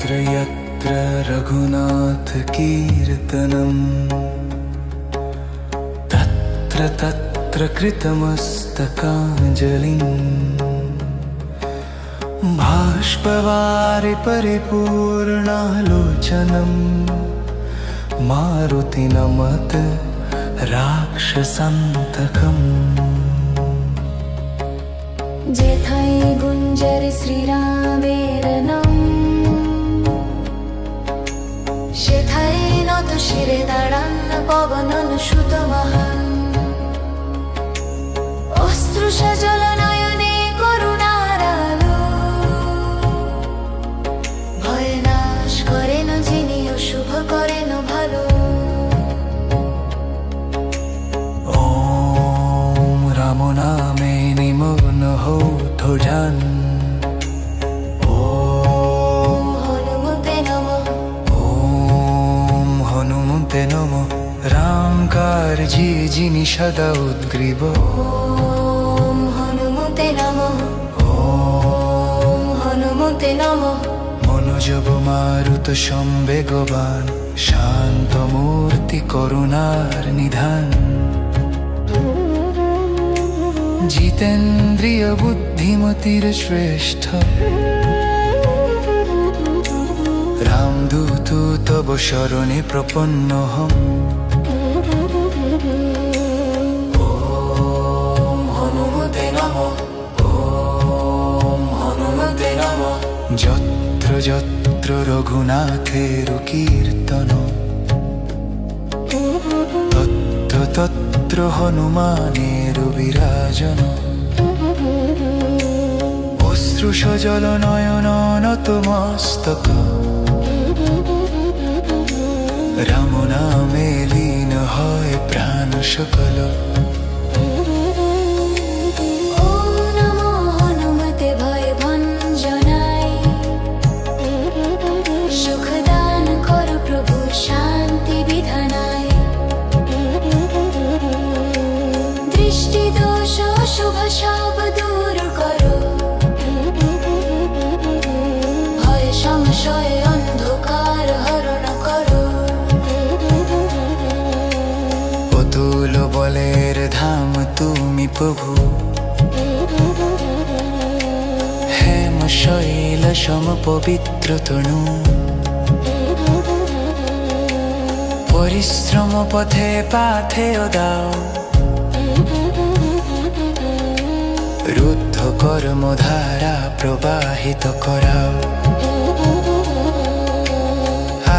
यत्र यत्र रघुनाथ कीर्तनम् तत्र तत्र कृतमस्तकाञ्जलिम् बाष्पवारि परिपूर्णालोचनम् मारुति नमत राक्षसान्तकम्। जेथाय गुंजर श्रीरामेर नाम সেথায় নত শিরে দাঁড়ান পবন অনুসূত মহান অস্ত্র সজল নয়নে করুণার আলো ভয় নাশ করেন যিনি অশুভ করেন ভালো। ওম রাম নামে নিমগ্ন হো ধ্যান नमो रामकार जी जिनि सदा उद्ग्रीव ओम हनुमते नमः ओम हनुमते नमः। मनोजव मारुत संवेगवान शांत मूर्ति करुणार निधान जितेन्द्रिय बुद्धिमतिर श्रेष्ठ रामदूत तव शरणे प्रपन्नहम्। ओम हनुमते नमः ओम हनुमते नमः। यत्र यत्र रघुनाथेर कीर्तन तत्र तत्र हनुमानेर विराजन अश्रु सजल नयन নত मस्तक राम नामे लीन হয় প্রাণ সকল। ओम नमो हनुमते भय भंजनाय सुख दान कर प्रभु शांति विधानाय दृष्टि दोष शुभ सब दूर करो भय संशय अंधकार हरण करो। অতুল বলের ধাম তুমি প্রভু হেম শৈল সম পবিত্র তনু পরিশ্রম পথে পাথেয় দাও রুদ্ধ কর্মধারা প্রবাহিত করাও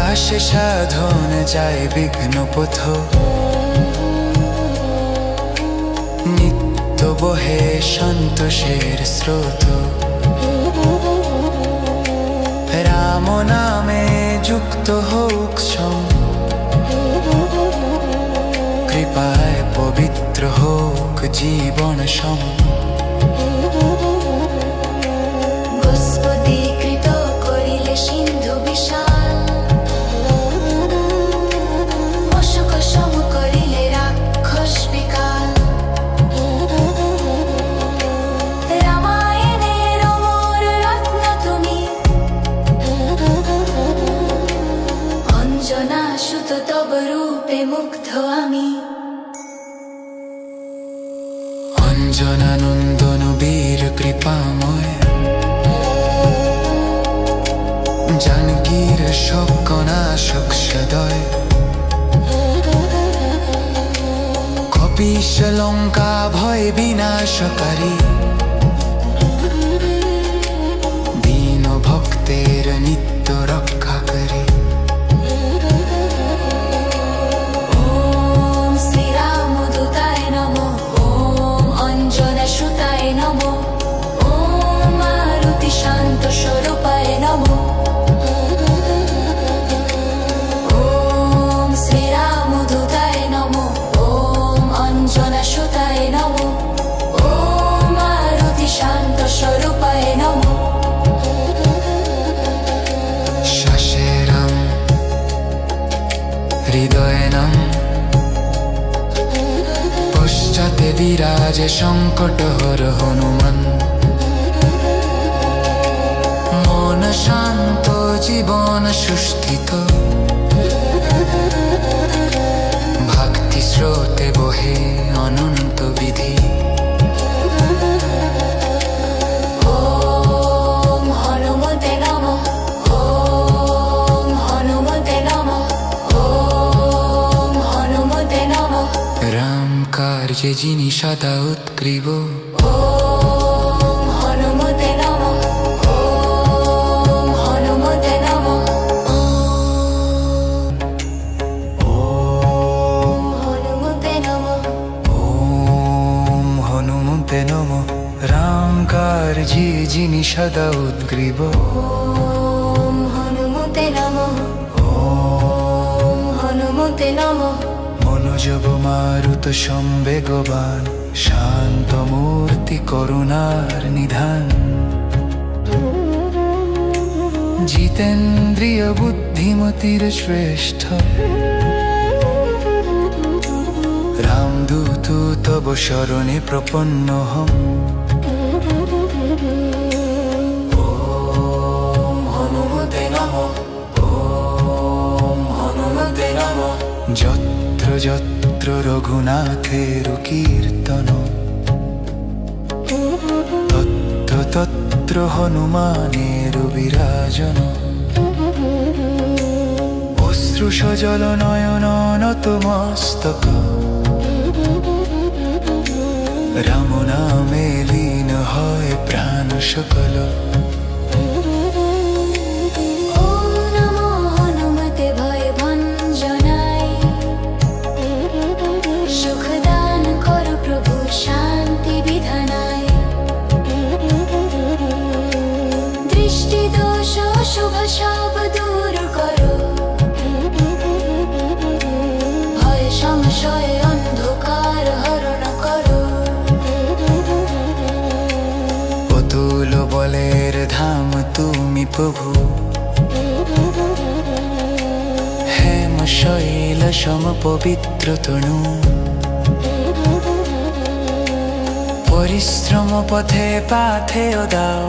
আসে সাধন যায় বিঘ্ন পথ নিত্য বহে সন্তোষের স্রোত রাম নামে যুক্ত হোক সম কৃপায় পবিত্র হোক জীবন সম। গোস্পদীকৃত করিলে সিন্ধু বিশাল অশোক সম করিলে রাক্ষস বিকাল রামায়ণের অমর রত্ন তুমি অঞ্জনা সুত তব রূপে মুগ্ধ আমি। অঞ্জনানন্দন বীর কৃপাময় জানকীর শোকনাশক সদয় কপিশ লঙ্কা ভয় বিনাশকারী দীন ভক্তের নিত্য রক্ষাকারী। ओम श्री रामदूताय नमः ओम अंजना सुताय नमः ओम मारुति शांत स्वरूपाय नमः। ओम श्री रामदूताय नमः ओम अंजना सुताय नमः ओम मारुति शांत स्वरूपाय नमः। शशेरं हृदयनं পশ্চাতে বিরাজে সংকটহর হনুমান মন শান্ত জীবন সুস্থিত ভক্তি স্রোতে বহে অনন্ত বিধি ওম হনুমতে নমঃ ওম হনুমতে নমঃ ওম হনুমতে নমঃ রাম কার্যে যিনি সদা উৎগ্রীব ওম হনুমতে নমঃ ওম হনুমতে নমঃ ওম হনুমতে নমঃ ওম হনুমতে নমঃ রাম কার্যে যিনি সদা উৎগ্রীব ওম হনুমতে নমঃ ওম হনুমতে নমঃ মনোজব মারুত সম্বেগবান শান্ত মূর্তি করুণার নিধান জিতেন্দ্রিয় বুদ্ধিমতির শ্রেষ্ঠ রামদূত তব শরণে প্রপন্নহম ওম হনুমতে নমঃ ওম হনুমতে নমঃ যত্র যত্র রঘুনাথের কীর্তন তত্র তত্র হনুমানের বিরাজন অশ্রু সজল নয়ন নত মস্তক রাম নামে লীন হয় প্রাণ সকল ওম নমো হনুমতে ভয় ভঞ্জনায় সুখ দান করো প্রভু শান্তি বিধানায় দৃষ্টি দোষ শুভ সব দূর করো ভয় সংশয় অন্ধকার হরণ করো অতুল বলের ধাম তুমি প্রভু হেম শৈল সম পবিত্র তনু পরিশ্রম পথে পাথেয় দাও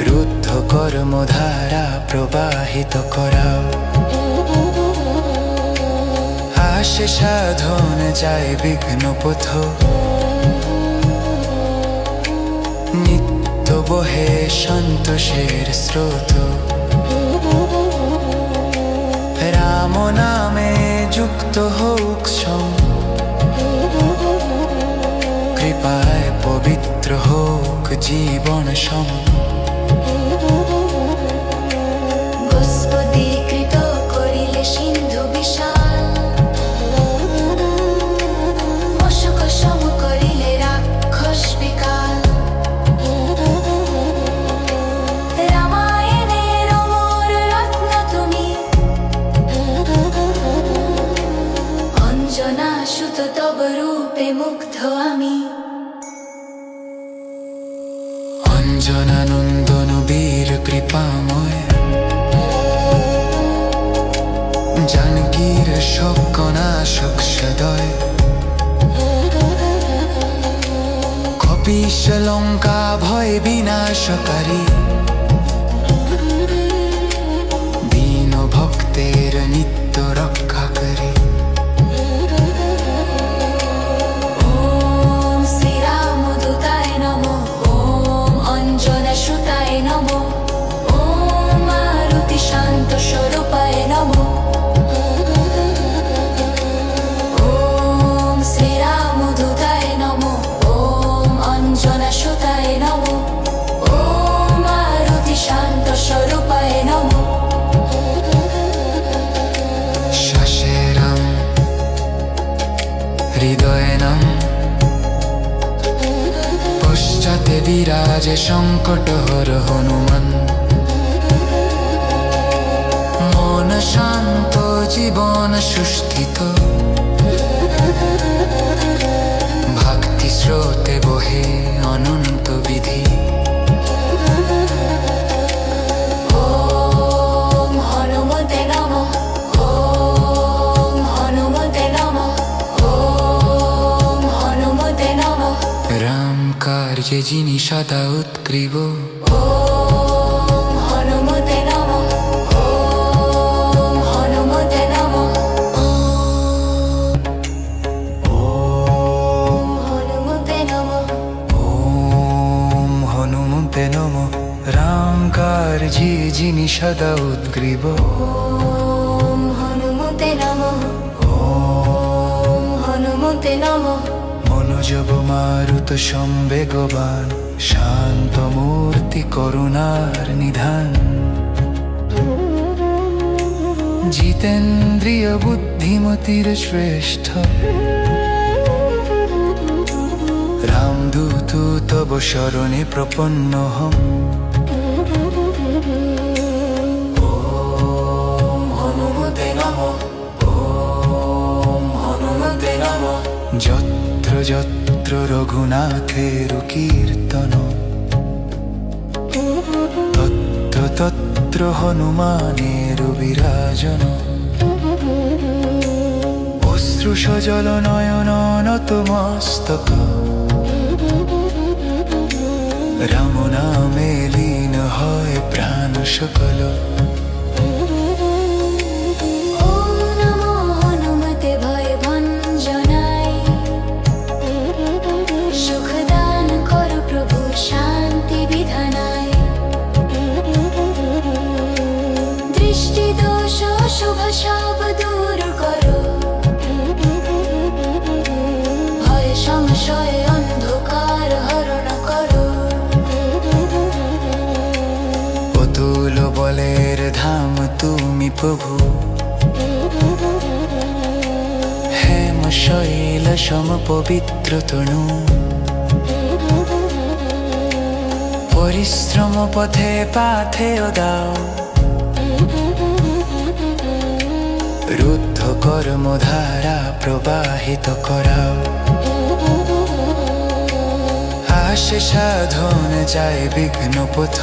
রুদ্ধ কর্মধারা প্রবাহিত করাও আসে সাধন যায় বিঘ্ন পথ নিত্য বহে সন্তোষের স্রোত রাম নামে যুক্ত হোক সম কৃপায় পবিত্র হোক জীবন সম গোস্পদীকৃত করিলে সিন্ধু বিশাল অশোক সম করিলে রাক্ষস বিকাল রামায়ণের অমর রত্ন তুমি অঞ্জনা সুত তব রূপে মুগ্ধ আমি অঞ্জনানন্দন বীর কৃপাময় জানকীর শোকনাশক সদয় কপিশ লঙ্কা ভয় বিনাশকারী দীন ভক্তের নিত্য রক্ষা করি ওম শ্রীরামদূতায় নমঃ ওম অঞ্জনা সুতায় নমঃ ওম মারুতি শান্ত স্বরূপায় নমঃ ওম শ্রীরামদূতায় নমঃ ওম অঞ্জনা সুতায় নমঃ ওম মারুতি শান্ত স্বরূপায় নমঃ শ্বাসে রাম হৃদয়ে নাম পশ্চাতে বিরাজে সংকট হর হনুমান মন শান্ত জীবন সুস্থিত ভক্তি স্রোতে বহে অনন্ত বিধি ওম হনুমতে নমঃ ওম হনুমতে নমঃ ওম হনুমতে নমঃ রাম কার্যে যিনি সদা উৎগ্রীব ওম রামকার্যে যিনি সদা উদ্গ্রীব ওম হনুমতে নমঃ ওম হনুমতে নমঃ মনোজব মারুত সম্বেগবান শান্ত মূর্তি করুণার নিধান জিতেন্দ্রিয় বুদ্ধিমতির শ্রেষ্ঠ রামদূত তব শরণে প্রপন্নহম ওম হনুমতে নমঃ ওম হনুমতে নমঃ যত্র যত্র রঘুনাথের কীর্তন তত্র তত্র হনুমানের বিরাজন অশ্রু সজল নয়ন নত মস্তক রাম নামে লীন হয় প্রাণ সকল ওম নমো হনুমতে ভয় ভঞ্জনায় সুখ দান কর প্রভু শান্তি বিধানায় দৃষ্টি দোষ শুভ সব দূর করো ভয় সংশয় অন্ধকার হরণ করো অতুল বলের ধাম তুমি প্রভু হেম শৈল সম পবিত্র তনু পরিশ্রম পথে পাথেয় দাও রুদ্ধ কর্মধারা প্রবাহিত করাও আসে সাধন যায় বিঘ্ন পথ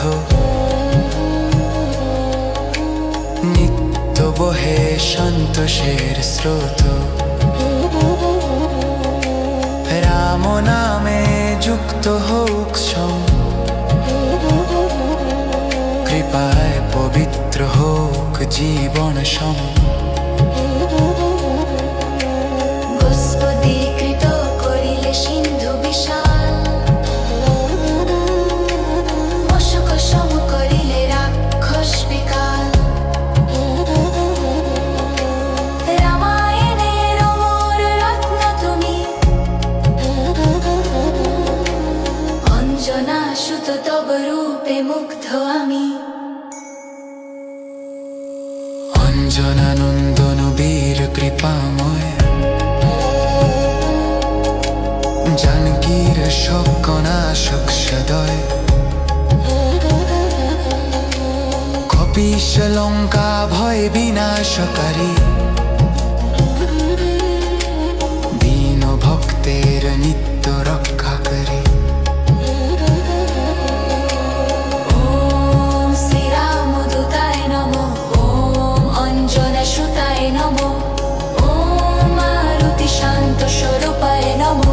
নিত্য বহে সন্তোষের স্রোত রাম নামে যুক্ত হোক সম কৃপায় পবিত্র হোক জীবন সম গোস্পদীকৃত করিলে সিন্ধু বিশাল অশোক সম করিলে রাক্ষস বিকাল রামায়ণের অমর রত্ন তুমি অঞ্জনা সুত তব রূপে মুগ্ধ আমি অঞ্জনানন্দন বীর কৃপাময় জানকীর শোকনাশক সদয় কপিশ লঙ্কা ভয় বিনাশকারী দীন ভক্তের নিত্য রক্ষাকারী ওম শ্রীরামদূতায় নমঃ ওম অঞ্জনা সুতায় নমঃ ওম মারুতি শান্ত স্বরূপায় নমঃ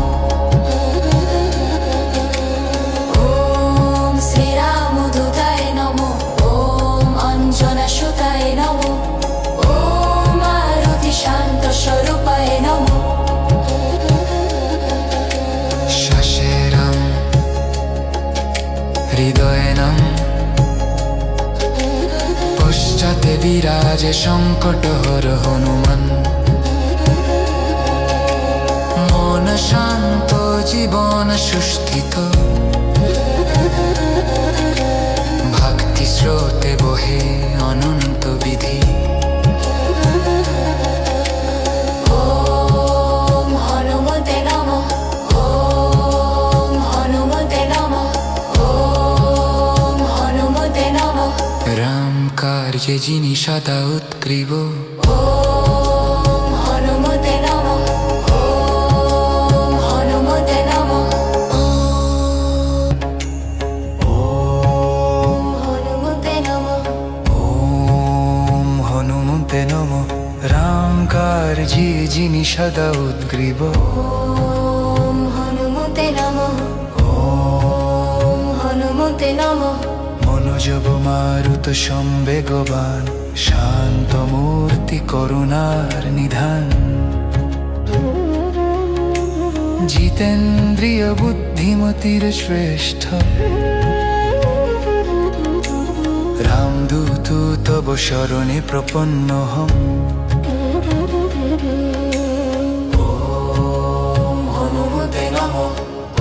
ওম শ্রীরামদূতায় নমঃ ওম অঞ্জনা সুতায় নমঃ ওম মারুতি শান্ত স্বরূপায় নমঃ শশেরম হৃদয়নম পশ্চাতে বিরাজে সংকটহর হনুমান মন শান্ত জীবন সুস্থিত ভক্তি স্রোতে বহে অনন্ত বিধি ওম হনুমতে নমঃ ওম হনুমতে নমঃ ওম হনুমতে নমঃ রাম কার্যে যিনি সদা উৎগ্রীব ওম হনুমতে নমঃ ওম হনুমতে নমঃ ওম হনুমতে নমঃ ওম হনুমতে নমঃ রাম কার্যে যিনি সদা উদ্গ্রীব ওম হনুমতে নমঃ ওম হনুমতে নমঃ মনোজব মারুত সম্বেগবান শান্ত মূর্তি করুণার নিধান জিতেন্দ্রিয় বুদ্ধিমতির শ্রেষ্ঠ তব শরণে প্রপন্নহম। ওম হনুমতে নমঃ,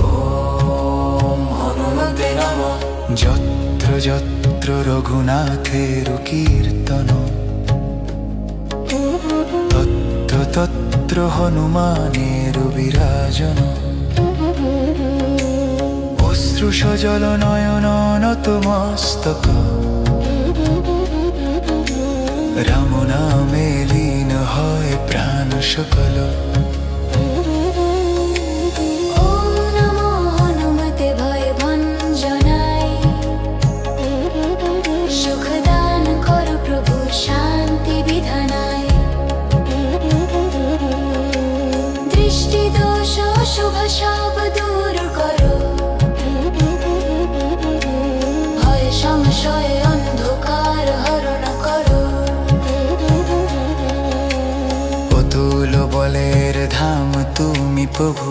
ওম হনুমতে নমঃ। যত্র যত্র রঘুনাথের কীর্তন, তত্র তত্র হনুমানের বিরাজন। অশ্রু সজল নয়ন নত মস্তক, রাম নামে লীন হয় প্রাণ সকল। ওম নমো হনুমতে ভয় ভঞ্জনায়, সুখ দান করো প্রভু শান্তি বিধানায়। দৃষ্টি দোষ শুভ সব দূর করো, ভয় সংশয় অন্ধকার হরণ করো। অতুল বলের ধাম তুমি প্রভু,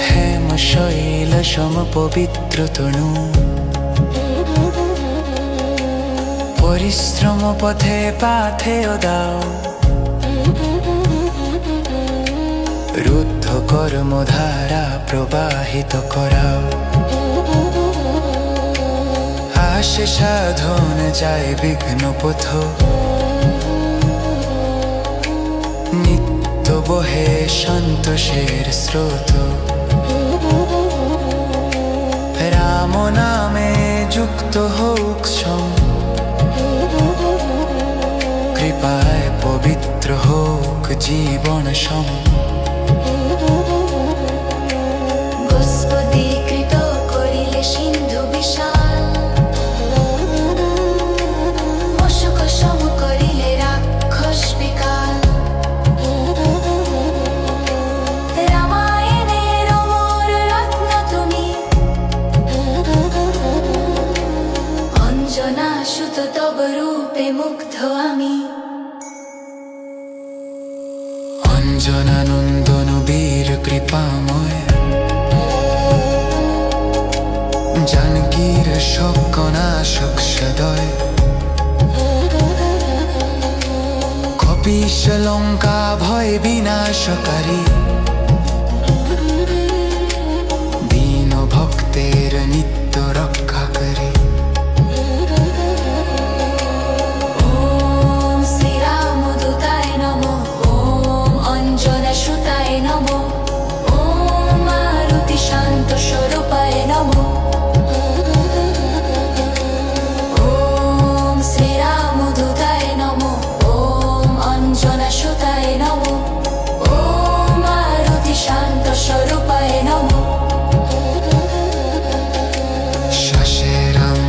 হেম শৈল সম পবিত্র তনু। পরিশ্রম পথে পাথেয় দাও, রুদ্ধ কর্মধারা প্রবাহিত করাও। আসে সাধন যায় বিঘ্ন পথ, নিত্য বহে সন্তোষের স্রোত। রাম নামে যুক্ত হোক সম, কৃপায় পবিত্র হোক জীবন সম। গোস্পদীকৃত করিলে সিন্ধু বিশাল, অশোক সম করিলে রাক্ষস বিকাল। রামায়ণের অমর রত্ন তুমি, অঞ্জনা সুত তব রূপে মুগ্ধ আমি। অঞ্জনানন্দন বীর কৃপাময়, জানকীর শোকনাশক সদয়। কপিশ লঙ্কা ভয় বিনাশকারী, দীন ভক্তের নিত্য রক্ষাকারী। ওম শ্রীরামদূতায় নমঃ, ওম অঞ্জনা সুতায় নমঃ, ওম মারুতি শান্ত স্বরূপায় নমঃ। ওম শ্রীরামদূতায় নমঃ, ওম অঞ্জনা সুতায় নমঃ, ওম মারুতি শান্ত স্বরূপায় নমঃ। শ্বাসে রাম,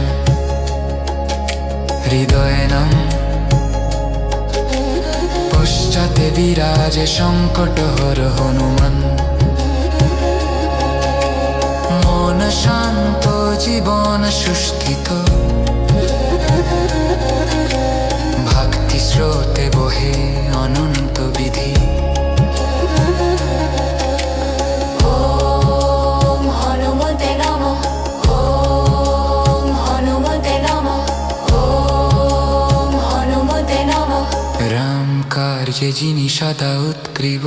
হৃদয়ে নাম, পশ্চাতে বিরাজে সংকট হর হনুমান। মন শান্ত জীবন সুস্থিত, ভক্তি স্রোতে বহে অনন্ত বিধি। ওম হনুমতে নমঃ, ওম হনুমতে নমঃ, ওম হনুমতে নমঃ। রাম কার্যে যিনি সদা উৎগ্রীব,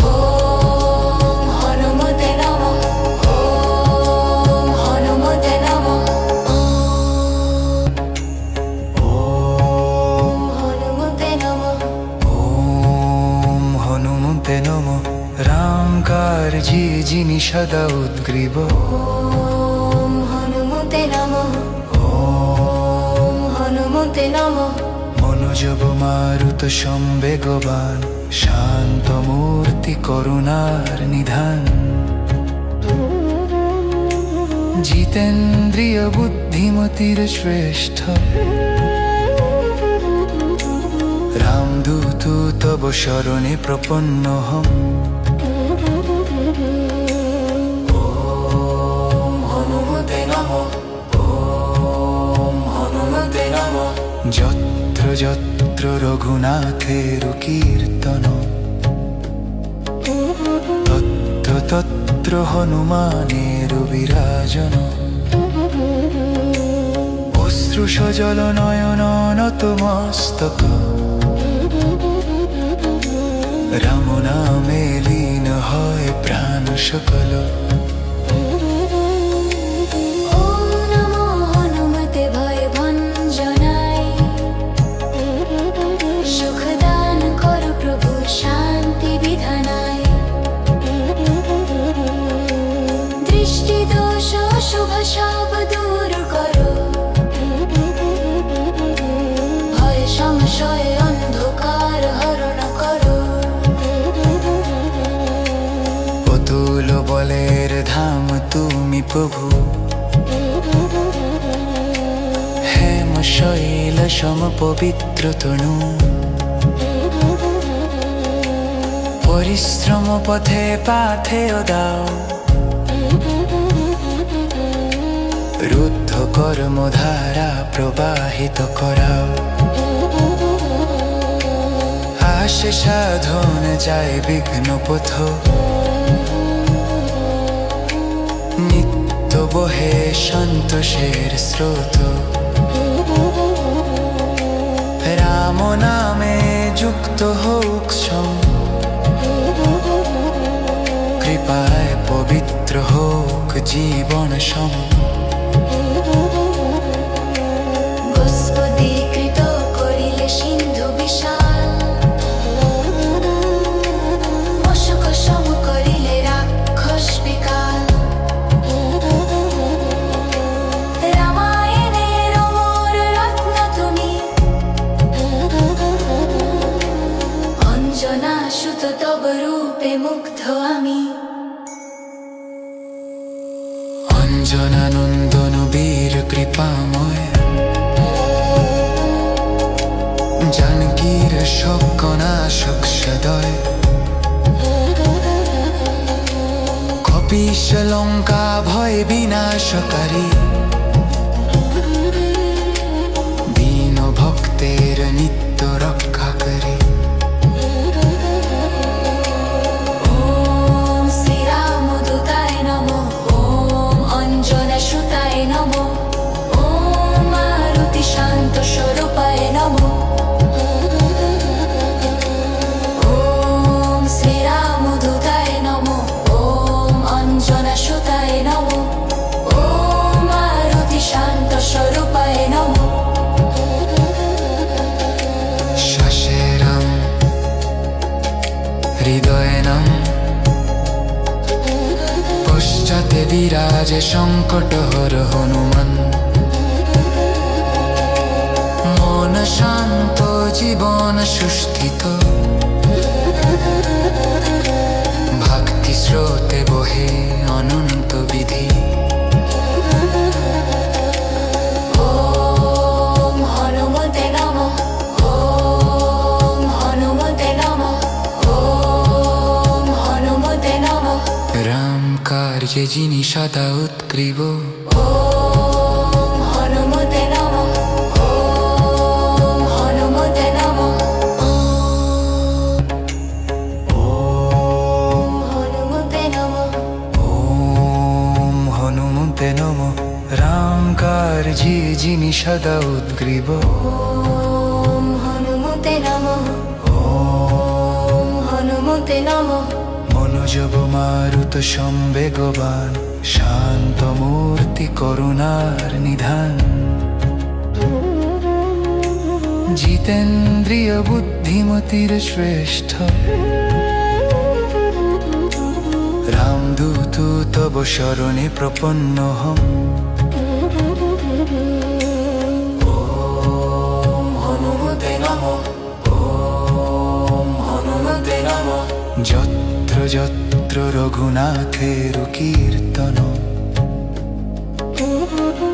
ওম হনুমতে নমঃ, ওম হনুমতে নমঃ। ওম হনুমতে নমঃ, ওম হনুমতে নমঃ। রাম কার্যে যিনি সদা উৎগ্রীব, ওম হনুমতে নমঃ, ওম হনুমতে নমঃ। মনোজব মারুত সম্বেগবান, শান্ত মূর্তি করুণার নিধান। জিতেন্দ্রিয় বুদ্ধিমতির শ্রেষ্ঠ, রামদূত তব শরণে প্রপন্নহম। ওম হনুমতে নমঃ, ওম হনুমতে নমঃ। যত্র যত্র রঘুনাথের কীর্তন, তত্র তত্র হনুমানের বিরাজন। অশ্রু সজল নয়ন নত মস্তক রাম নামে লীন হয় প্রাণ সকল। ওম নমো হনুমতে ভয় ভঞ্জনায়, সুখ দান করো প্রভু শান্তি বিধানায়। দৃষ্টি দোষ শুভ সব দূর করো, ভয় সংশয় অন্ধকার হরণ করো। অতুল বলের ধাম তুমি প্রভু, হেম শৈল সম পবিত্র তনু। পরিশ্রম পথে পাথেয় দাও, রুদ্ধ কর্মধারা প্রবাহিত করাও। আসে সাধন যায় বিঘ্ন পথ, নিত্য বহে সন্তোষের স্রোত। রাম নামে যুক্ত হোক সম, কৃপায় পবিত্র হোক জীবন সম। গোস্পদীকৃত করিলে সিন্ধু বিশাল, অশোক সম করিলে রাক্ষস বিকাল। রামায়ণের অমর রত্ন তুমি, অঞ্জনা সুত তব রূপে মুগ্ধ আমি। অঞ্জনানন্দন বীর কৃপাময়, জানকীর শোকনাশক সদয়। কপিশ লঙ্কা ভয় বিনাশকারী, দীন ভক্তের নিত্য রক্ষাকারী। ওম শ্রীরামদূতায় নমঃ, ওম অঞ্জনা সুতায় নমঃ, ওম মারুতি শান্ত স্বরূপায় নমঃ। ওম শ্রীরামদূতায় নমঃ, ওম অঞ্জনা সুতায় নমঃ, ওম মারুতি শান্ত স্বরূপায় নমঃ। শ্বাসে রাম হৃদয়ে নাম, পশ্চাতে বিরাজে সংকটহর হনুমান। মন শান্ত জীবন সুস্থিত, ভক্তি স্রোতে বহে অনন্ত বিধি। ওম হনুমতে নমঃ, ওম হনুমতে নমঃ, ওম হনুমতে নমঃ। রাম কার্যে যিনি সদা উৎগ্রীব, ওম হনুমতে নমঃ, ওম হনুমতে নমঃ। ওম হনুমতে নমঃ, ওম হনুমতে নমঃ। রাম কার্যে যিনি সদা উৎগ্রীব, ওম হনুমতে নমঃ, ওম হনুমতে নমঃ। মনোজব মারুত সম্বেগবান, শান্ত মূর্তি করুণার নিধান। জিতেন্দ্রিয় বুদ্ধিমতির শ্রেষ্ঠ, রামদূত তব শরণে প্রপন্নহম। ওম হনুমতে নমঃ, ওম হনুমতে নমঃ। যত্র যত্র রঘুনাথের কীর্তন,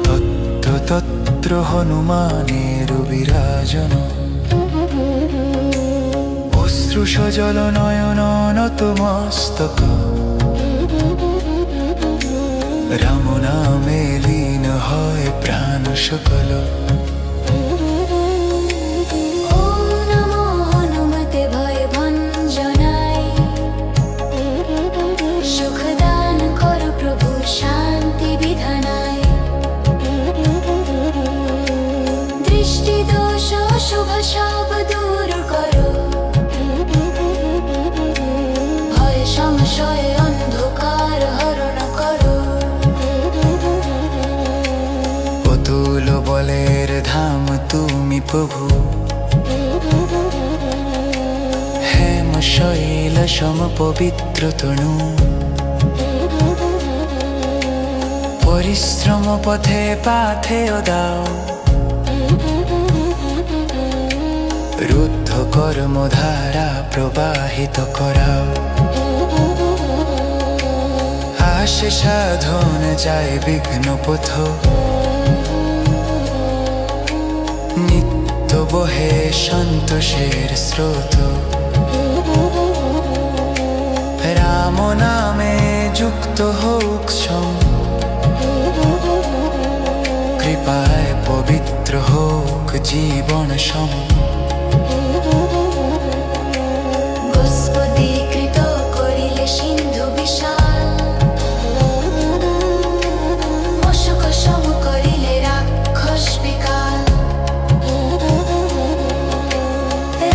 তত্র তত্র হনুমানের বিরাজন। অশ্রু সজল নয়ন নত মস্তক, রাম নামে লীন হয় প্রাণ সকল। ওম নমো হনুমতে ভয় ভঞ্জনায়, সুখ দান করো প্রভু শান্তি বিধানায়। বলের ধাম তুমি প্রভু, হেম শৈল সম পবিত্র তনু। পরিশ্রম পথে পাথেয় দাও, রুদ্ধ কর্মধারা প্রবাহিত করাও। আসে সাধন যায় বিঘ্ন পথ, নিত্য বহে সন্তোষের স্রোত। রাম নামে যুক্ত হোক সম, কৃপায় পবিত্র হোক জীবন সম। গোস্পদীকৃত করিলে সিন্ধু বিশাল, মশক সম করিলে রাক্ষস বিকাল।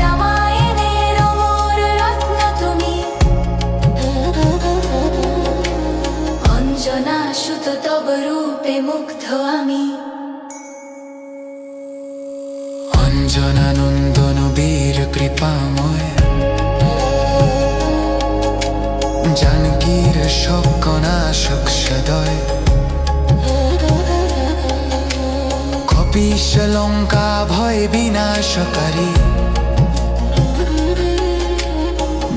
রামায়ণের অমর রত্ন তুমি, অঞ্জনা সুত তব রূপে মুগ্ধ আমি। অঞ্জনানন্দন বীর কৃপাময়, জানকীর শোকনাশক সদয়। কপিশ লঙ্কা ভয় বিনাশকারী,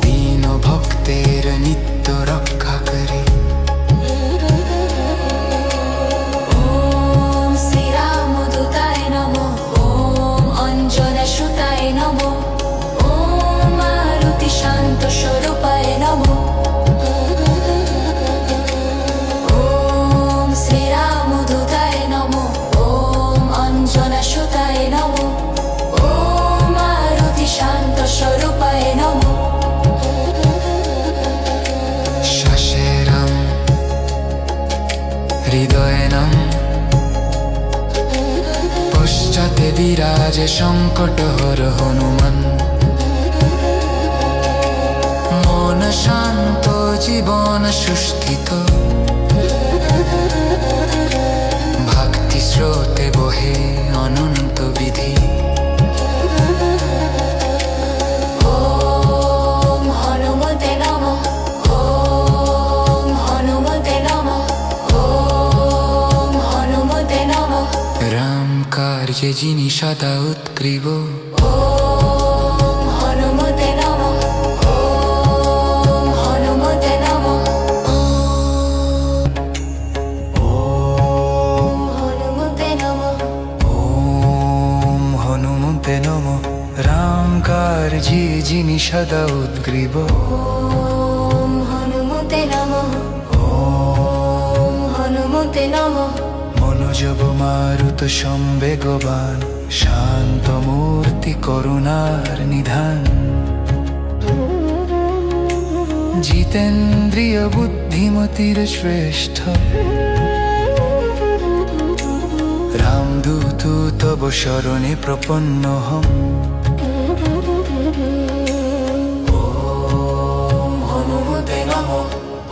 দীন ভক্তের নিত্য রক্ষাকারী। ওম শ্রীরামদূতায় নমঃ, ওম অঞ্জনা সুতায় নমঃ, ওম মারুতি শান্ত স্বরূপায় নমঃ। ওম শ্রীরামদূতায় নমঃ, ওম অঞ্জনা সুতায় নমঃ, ওম মারুতি শান্ত স্বরূপায় নমঃ। শ্বাসে রাম, হৃদয়ে নাম, পশ্চাতে বিরাজে সংকটহর হনুমান। মন শান্ত জীবন সুস্থিত, ভক্তি স্রোতে বহে অনন্ত বিধি। ওম হনুমতে নমঃ, ওম হনুমতে নমঃ, ওম হনুমতে নমঃ। রাম কার্যে যিনি সদা উৎগ্রীব, ওম হনুমতে নমঃ, ওম হনুমতে নমঃ। ওম হনুমতে নমঃ, ওম হনুমতে নমঃ। রাম কার্যে যিনি সদা উৎগ্রীব, ওম হনুমতে নমঃ, ওম হনুমতে নমঃ। মনোজব মারুত সম্বেগবান, শান্ত মূর্তি করুণার নিধান। জিতেন্দ্রিয় বুদ্ধিমতির শ্রেষ্ঠ, রামদূত তব শরণে প্রপন্ন হম। ওম হনুমতে নমঃ,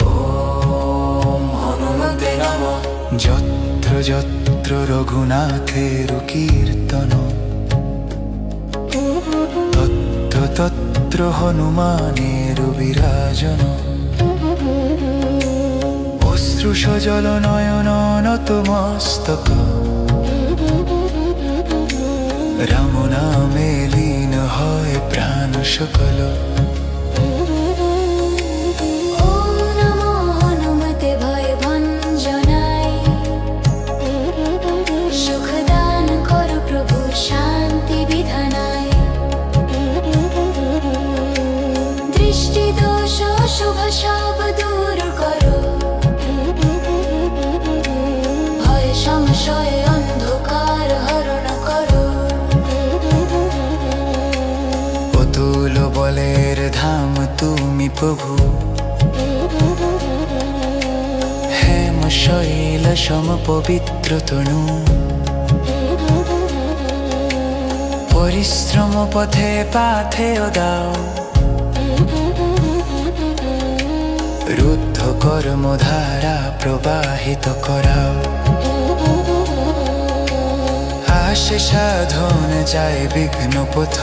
ওম হনুমতে নমঃ। যত্র যত্র রঘুনাথের কীর্তন, তত্র তত্র হনুমানের বিরাজন। অশ্রু সজল নয়ন নত মস্তক, রাম নামে লীন হয় প্রাণ সকল। ওম নমো হনুমতে ভয় ভঞ্জনায়, সুখ দান করো প্রভু শান্তি বিধানায়। দৃষ্টি দোষ শুভ সব দূর করো, ভয় সংশয় অন্ধকার হরণ করো। অতুল বলের ধাম তুমি প্রভু, হেম শৈল সম পবিত্র তনু। পরিশ্রম পথে পাথেয় দাও, রুদ্ধ কর্মধারা প্রবাহিত করাও। আসে সাধন যায় বিঘ্ন পথ,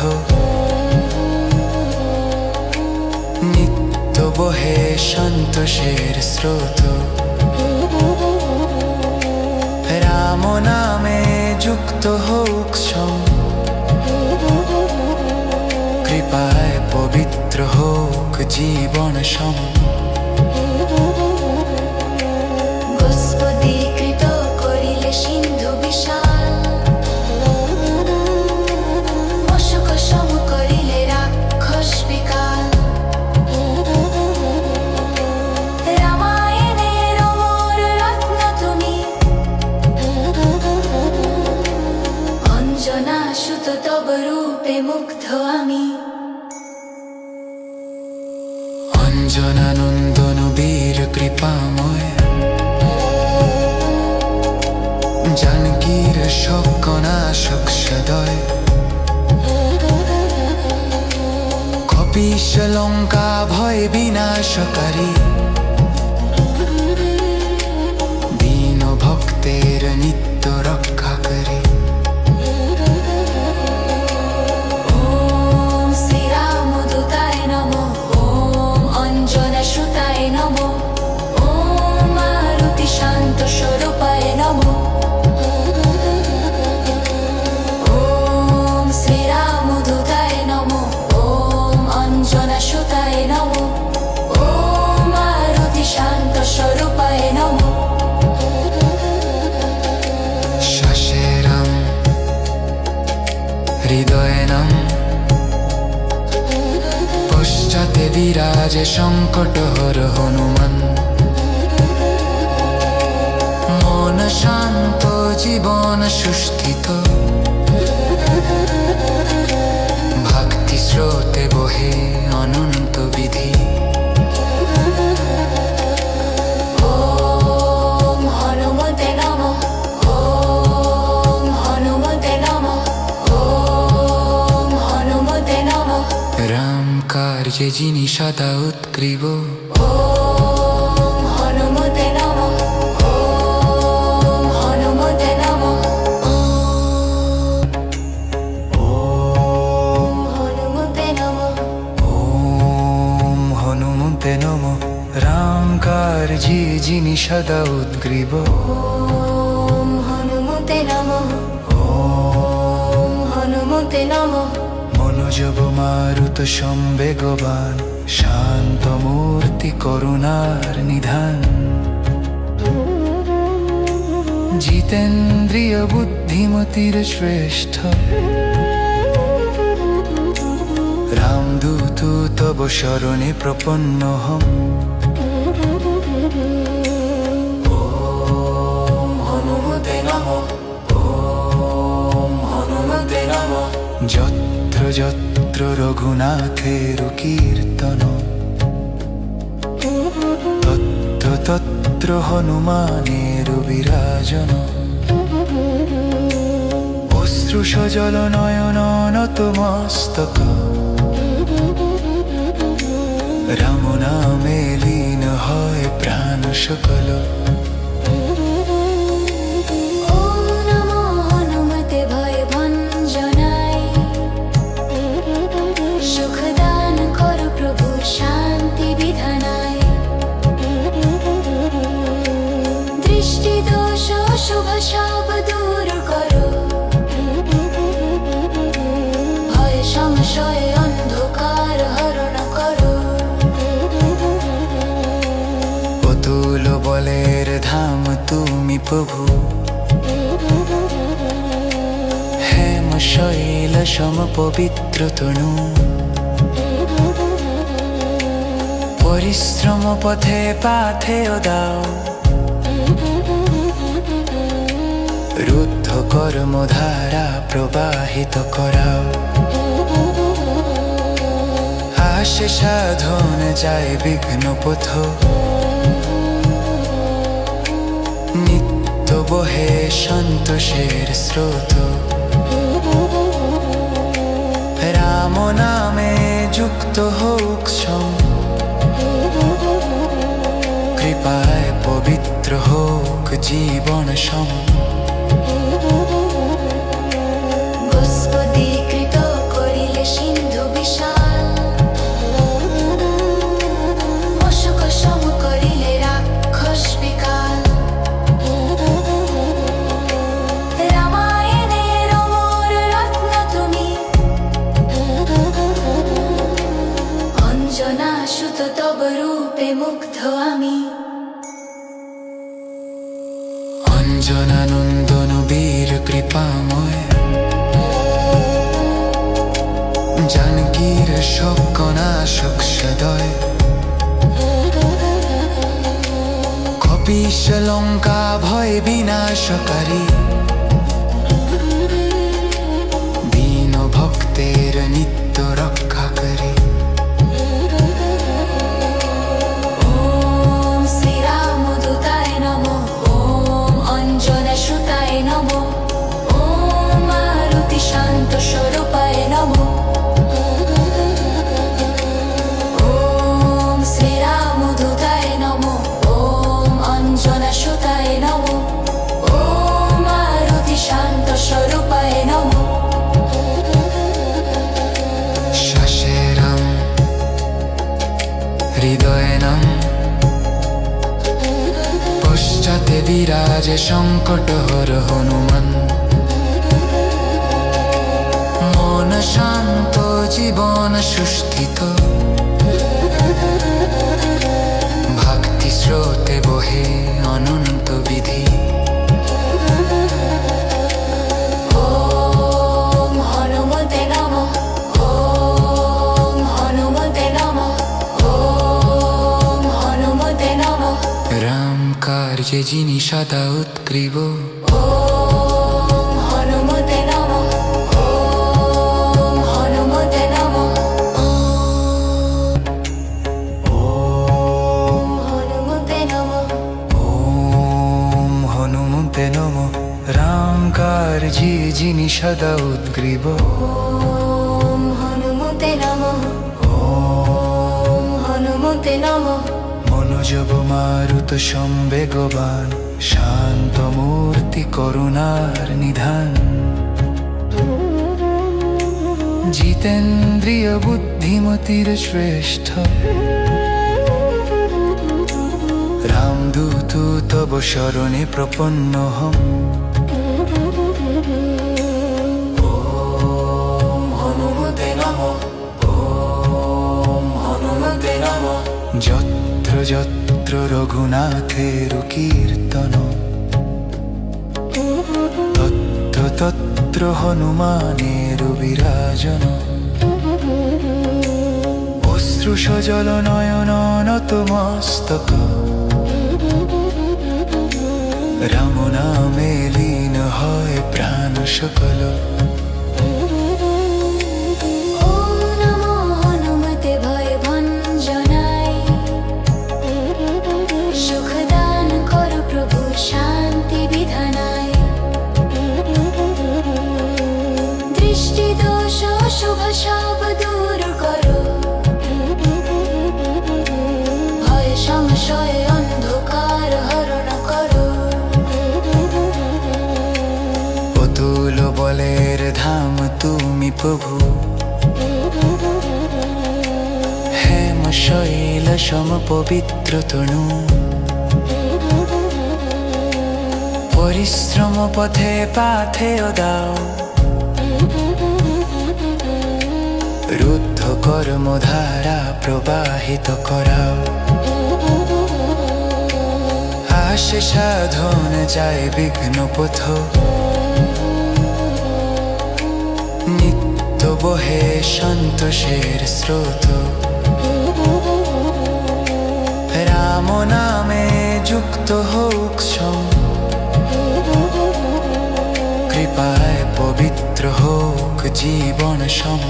নিত্য বহে সন্তোষের স্রোত। রাম নামে যুক্ত হোক সং, কৃপায় পবিত্র হোক জীবন সম। গোস্পদীকৃত করিলে সিন্ধু বিশাল, অশোক সম করিলে রাক্ষস বিকাল। রামায়ণের অমর রত্ন তুমি, অঞ্জনা সুত তব রূপে মুগ্ধ আমি। অঞ্জনানন্দন বীর কৃপাময়, জানকীর শোকনাশক সদয়। কপিশ লঙ্কা ভয় বিনাশকারী, দীন ভক্তের নিত্য রক্ষাকারী। ওম শ্রীরামদূতায় নমঃ, ওম অঞ্জনা সুতায় নমঃ, ওম মারুতি শান্ত স্বরূপায় নমঃ। ওম শ্রীরামদূতায় নমঃ, ওম অঞ্জনা সুতায় নমঃ, ওম মারুতি শান্ত স্বরূপায় নমঃ। শ্বাসে রাম, হৃদয়ে নাম, পশ্চাতে বিরাজে সংকটহর হনুমান। মন শান্ত জীবন সুস্থিত, ভক্তি স্রোতে বহে অনন্ত বিধি। ওম হনুমতে নমঃ, ওম হনুমতে নমঃ, ওম হনুমতে নমঃ। রাম কার্যে যিনি সদা উৎগ্রীব, ওম হনুমতে নমঃ, ওম হনুমতে নমঃ। ওম হনুমতে নমঃ, ওম হনুমতে নমঃ। রাম কার্যে যিনি সদা উৎগ্রীব, ওম হনুমতে নমঃ, ওম হনুমতে নমঃ। মনোজব মারুত সম্বেগবান, শান্ত মূর্তি করুণার নিধান। জিতেন্দ্রিয় বুদ্ধিমতির শ্রেষ্ঠ, রামদূত তব শরণে প্রপন্ন হম। ওম হনুমতে নমঃ, ওম হনুমতে নমঃ। যত্র যত্র রঘুনাথের কীর্তন, তত্র তত্র হনুমানের বিরাজন। অশ্রু সজল নয়ন নত মস্তক, রাম নামে লীন হয় প্রাণ সকল। ওম নমো হনুমতে ভয় ভঞ্জনায়, সুখ দান করো প্রভু শান্তি বিধানায়। দৃষ্টি দোষ শুভ সব দূর করো, ভয় সংশয় অন্ধকার হরণ করো। অতুল বলের ধাম তুমি প্রভু, হেম শৈল সম পবিত্র তনু। পরিশ্রম পথে পাথেয় দাও, রুদ্ধ কর্মধারা প্রবাহিত করাও। আসে সাধন যায় বিঘ্ন পথ, নিত্য বহে সন্তোষের স্রোত। রাম নামে যুক্ত হোক সং, কৃপায় পবিত্র হোক জীবন সম। শোকনাশক সদয় কপিশ লঙ্কা ভয় বিনাশকারী দীন ভক্তের নিত্য রক্ষা করে ওম শ্রীরামদূতায় নমঃ ওম অঞ্জনসুতায় নমঃ ওম মারুতি শান্ত স্বরূপায় নমঃ ওম শ্রীরামদূতায় নমঃ ওম অঞ্জনসুতায় নমঃ ওম মারুতি শান্ত স্বরূপায় নমঃ শশেরাম হৃদয়নম পশ্চাতে বিরাজে সংকটহর হনুমান মন শান্ত জীবন সুস্থিত ভক্তি স্রোতে বহে অনন্ত বিধি ওম হনুমতে নমঃ ওম হনুমতে নমঃ ওম হনুমতে নমঃ রাম কার্যে যিনি সদা উৎগ্রীব ওম হনুমতে নমঃ ওম হনুমতে নমঃ ওম হনুমতে নমঃ ওম হনুমতে নমঃ রাম কার্যে যিনি সদা উৎগ্রীব ওম হনুমতে নমঃ ওম হনুমতে নমঃ মনোজব মারুত সম্বেগবান শান্ত মূর্তি করুণার নিধান জিতেন্দ্রিয় বুদ্ধিমতির শ্রেষ্ঠ রামদূত তব শরণে প্রপন্নহম ওম হনুমতে নমঃ ওম হনুমতে নমঃ যত্র যত্র রঘুনাথের কীর্তন তত্র তত্র হনুমানের বিরাজন অশ্রু সজল নয়ন নত মস্তক রাম নামে লীন হয় প্রাণ সকল ওম নমো হনুমতে ভয় ভঞ্জনায় সুখ দান করো প্রভু শান্তি বিধানায় দৃষ্টি দোষ শুভ সব দূর করো ভয় সংশয় অন্ধকার হরণ করো অতুল বলের ধাম তুমি প্রভু হেম শৈল সম পবিত্র তনু পরিশ্রম পথে পাথেয় দাও রুদ্ধ কর্মধারা প্রবাহিত করাও আসে সাধন যায় বিঘ্ন পথ নিত্য বহে সন্তোষের স্রোত রাম নামে যুক্ত হোক সম কৃপায় পবিত্র হোক জীবন সম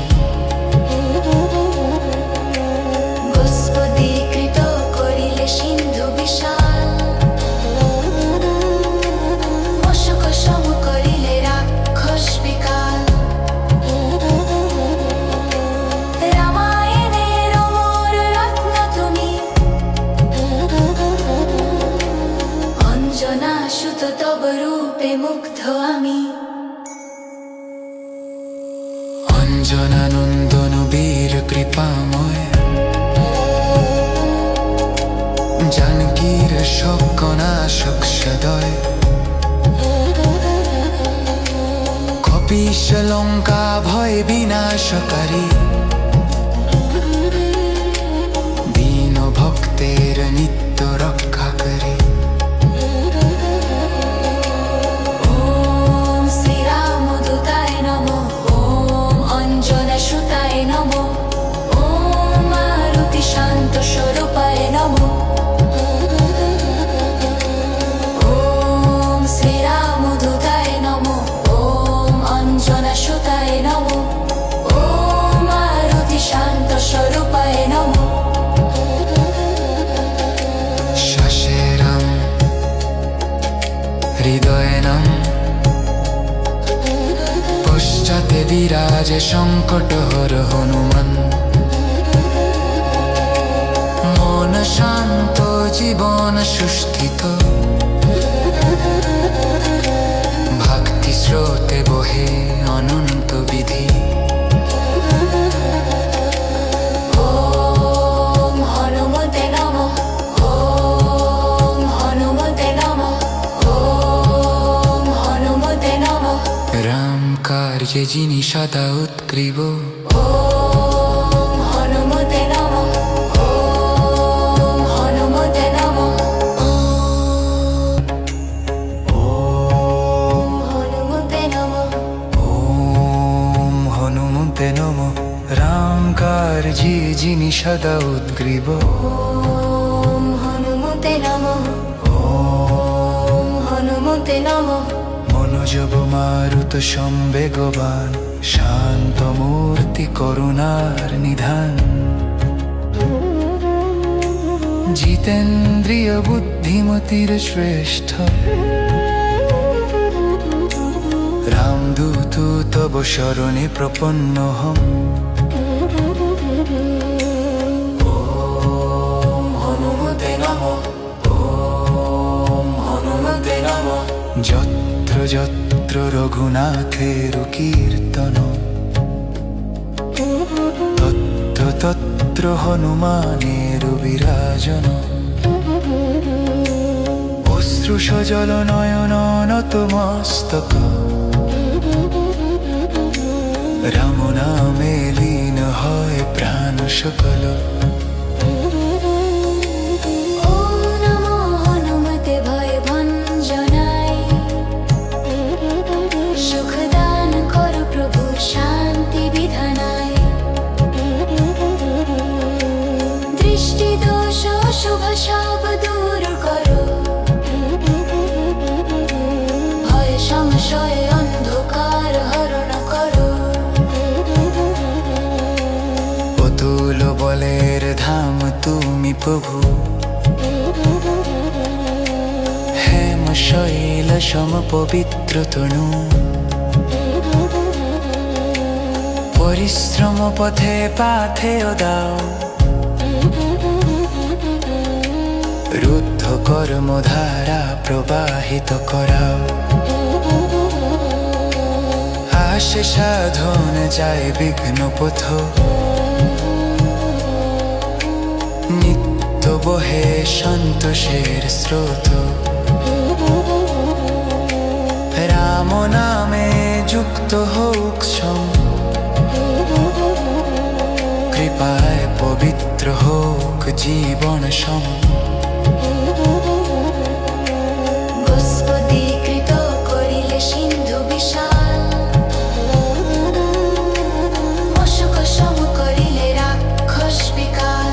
গোস্পদীকৃত করিলে সিন্ধু বিশাল অশোক সম করিলে রাক্ষস বিকাল রামায়ণের অমর রত্ন তুমি অঞ্জনা সুত তব রূপে মুগ্ধ আমি অঞ্জনানন্দন বীর কৃপাময় জানকীর শোকনাশক সদয় কপিশ লঙ্কা ভয় বিনাশকারী দীন ভক্তের নিত্য রক্ষা করে ওম শ্রীরামদূতায় নমঃ ওম অঞ্জনসুতায় নমঃ বিরাজে সংকট হর হনুমান। মন শান্ত জীবন সুস্থিত, ভক্তি স্রোতে বহে অনন্ত বিধি। ওম হনুমতে নমঃ, ওম হনুমতে নমঃ, ওম হনুমতে নমঃ। রাম কার্যে যিনি সদা উৎগ্রীব, ওম হনুমতে নমঃ, ওম হনুমতে নমঃ। ওম হনুমতে নমঃ, ওম হনুমতে নমঃ। রাম কার্যে যিনি সদা উৎগ্রীব, ওম হনুমতে নমঃ, ওম হনুমতে নমঃ। মনোজব মারুত সম্বেগবান, শান্ত মূর্তি করুণার নিধান। জিতেন্দ্রিয় বুদ্ধিমতির শ্রেষ্ঠ, রামদূত তব শরণে প্রপন্নহম। ওম হনুমতে নমঃ, ওম হনুমতে নমঃ। যত্র যত্র রঘুনাথের কীর্তন, তত্র তত্র হনুমানের বিরাজন। অশ্রু সজল নয়ন নত মস্তক, রাম নামে লীন হয় প্রাণ সকল। ওম নমো হনুমতে ভয় ভঞ্জনায়, সুখ দান করো প্রভু শান্তি বিধানায়। দৃষ্টি দোষ শুভ সব দূর করো, ভয় সংশয় অন্ধকার হরণ করো। অতুল বলের ধাম তুমি প্রভু, হেম শৈল সম পবিত্র তনু। পরিশ্রম পথে পাথেয় দাও, রুদ্ধ কর্মধারা প্রবাহিত করাও। আসে সাধন যায় বিঘ্ন পথ, নিত্য বহে সন্তোষের স্রোত। রাম নামে যুক্ত হোক সম, কৃপায় পবিত্র হোক জীবন সম। গোস্পদীকৃত করিলে সিন্ধু বিশাল, অশোক সম করিলে রাক্ষস বিকাল।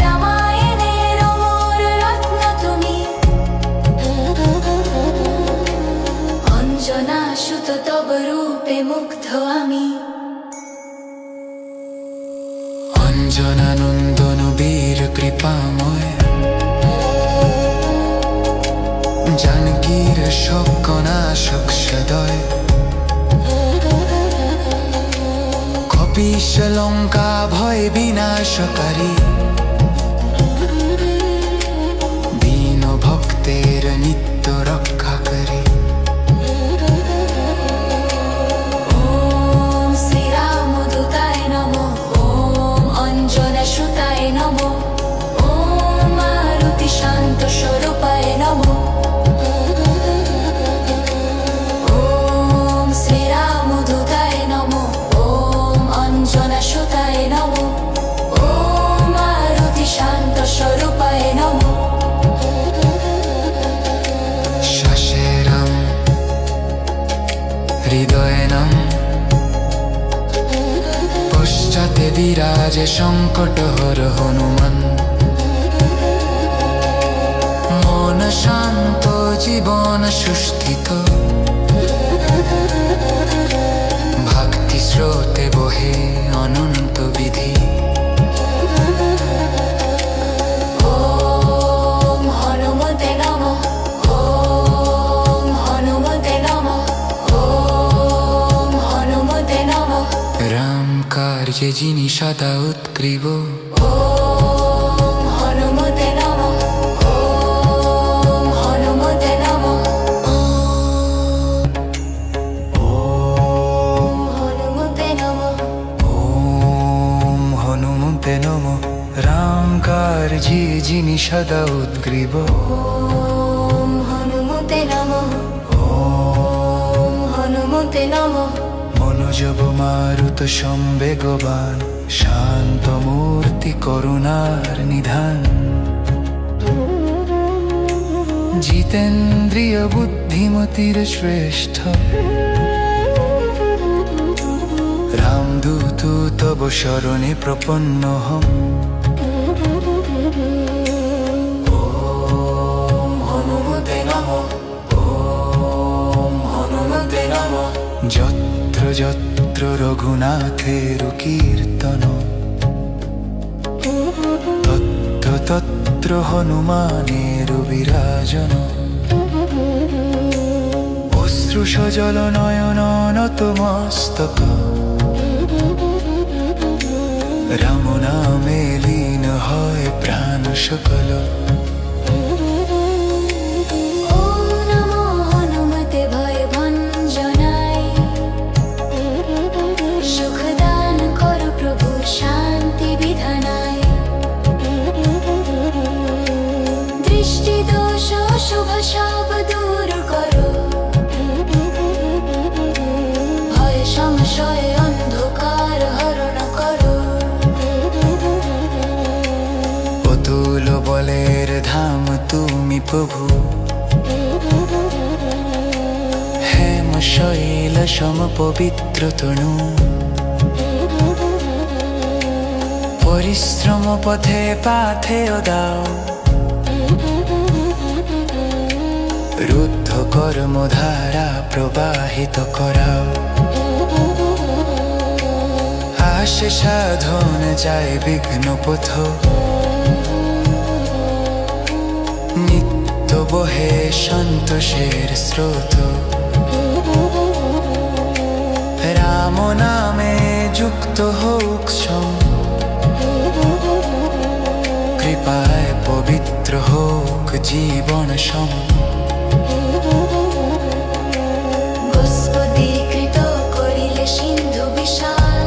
রামায়ণের অমর রত্ন তুমি, অঞ্জনা সুত তব রূপে মুগ্ধ আমি। অঞ্জনানন্দন বীর কৃপাময়, জানকীর শোকনাশক সদয়। কপিশ লঙ্কা ভয় বিনাশকারী, দীন ভক্তের নিত্য রক্ষাকারী। ওম শ্রীরামদূতায় নমঃ, ওম অঞ্জনা সুতায় নমঃ, ওম মারুতি শান্ত স্বরূপায় নমঃ। ওম শ্রীরামদূতায় নমঃ, ওম অঞ্জনা সুতায় নমঃ, ওম মারুতি শান্ত স্বরূপায় নমঃ। শ্বাসে রাম, হৃদয়ে নাম, পশ্চাতে বিরাজে সংকট হর হনুমান। মন শান্ত জীবন সুস্থিত, ভক্তি স্রোতে বহে অনন্ত বিধি। ওম হনুমতে নমঃ, ওম হনুমতে নমঃ, যে যিনি সদা উৎগ্রীব। ওম হনুমতে নমঃ। ওম হনুমতে নমঃ। ওম হনুমতে নমঃ। ওম হনুমতে নমঃ। রামকার যে যিনি সদা উদ্গ্রীব। ওম হনুমতে নমঃ। ওম হনুমতে নমঃ। মনোজব মারুত সম্বেগবান, শান্ত মূর্তি করুণার নিধান। জিতেন্দ্রিয় বুদ্ধিমতির শ্রেষ্ঠ, রামদূত তব শরণে প্রপন্নহম। ওম হনুমতে নমঃ। ওম হনুমতে নমঃ। যত্র যত্র রঘুনাথের কীর্তন, তত্র তত্র হনুমানের বিরাজন। অশ্রু সজল নয়ন নত মস্তক, রাম নামে লীন হয় প্রাণ সকল। ওম নমো হনুমতে ভয় ভঞ্জনায়, সুখ দান করো প্রভু শান্তি বিধানায়। দৃষ্টি দোষ শুভ সব দূর করো, ভয় সংশয় অন্ধকার হরণ করো। অতুল বলের ধাম তুমি প্রভু, হেম শৈল সম পবিত্র তনু। পরিশ্রম পথে পাথেয় দাও, রুদ্ধ কর্মধারা প্রবাহিত করাও। আসে সাধন যায় বিঘ্ন পথ, নিত্য বহে সন্তোষের স্রোত। রাম নামে যুক্ত হোক সম, কৃপায় পবিত্র হোক জীবন সম। গোস্পদীকৃত করিলে সিন্ধু বিশাল,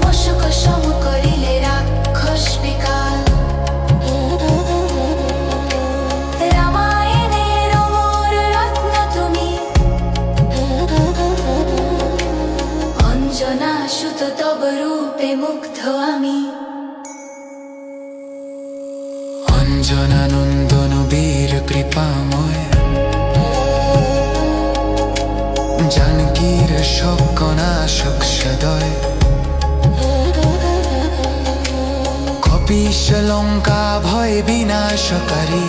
অশোক সম করিলে রাক্ষস বিকাল। রামায়ণের অমর রত্ন তুমি, অঞ্জনা সুত তব রূপে মুগ্ধ আমি। অঞ্জনানন্দন বীর কৃপাময়, জানকীর শোকনাশক সদয়। কপিশ লঙ্কা ভয় বিনাশকারী,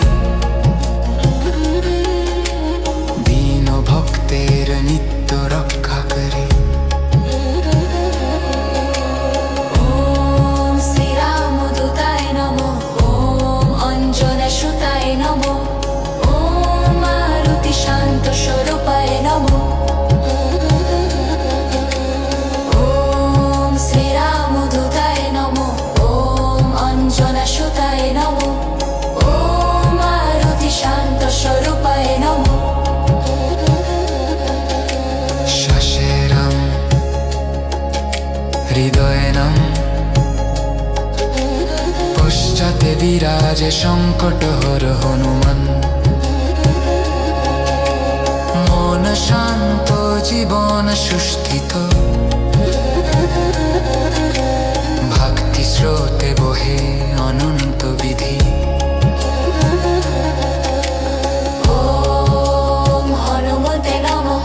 দীন ভক্তের নিত্য রক্ষাকারী। ওম শ্রীরামদূতায় নমঃ। ওম অঞ্জনা সুতায় নমঃ। ওম মারুতি শান্ত স্বরূপায় নমঃ। ওম শ্রীরামদূতায় নমঃ। ওম অঞ্জনা সুতায় নমঃ। ওম মারুতি শান্ত স্বরূপায় নমঃ। শ্বাসে রাম, হৃদয়ে নাম, পশ্চাতে বিরাজে সংকটহর হনুমান। মন শান্ত জীবন সুস্থিত, ভক্তি স্রোতে বহে অনন্ত বিধি। ওম হনুমতে নমঃ।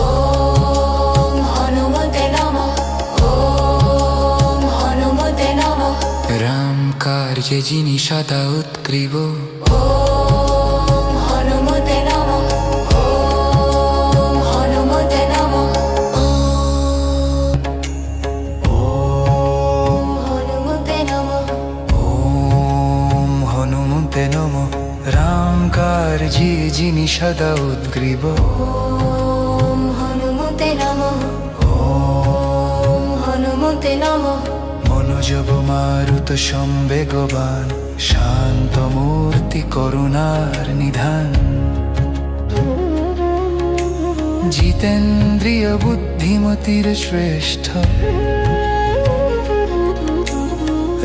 ওম হনুমতে নমঃ। ওম হনুমতে নমঃ। রামকার যে যিনি সদা উৎগ্রীব। ওম হনুমতে নমঃ। ওম হনুমতে নমঃ। ওম হনুমতে নমঃ। ওম হনুমতে নমঃ। রামকার যে যিনি সদা উদ্গ্রীব। ওম হনুমতে নমঃ। ওম হনুমতে নমঃ। মনোজব মারুত সম্বেগবান, শান্ত মূর্তি করুণার নিধান। জিতেন্দ্রিয় বুদ্ধিমতির শ্রেষ্ঠ,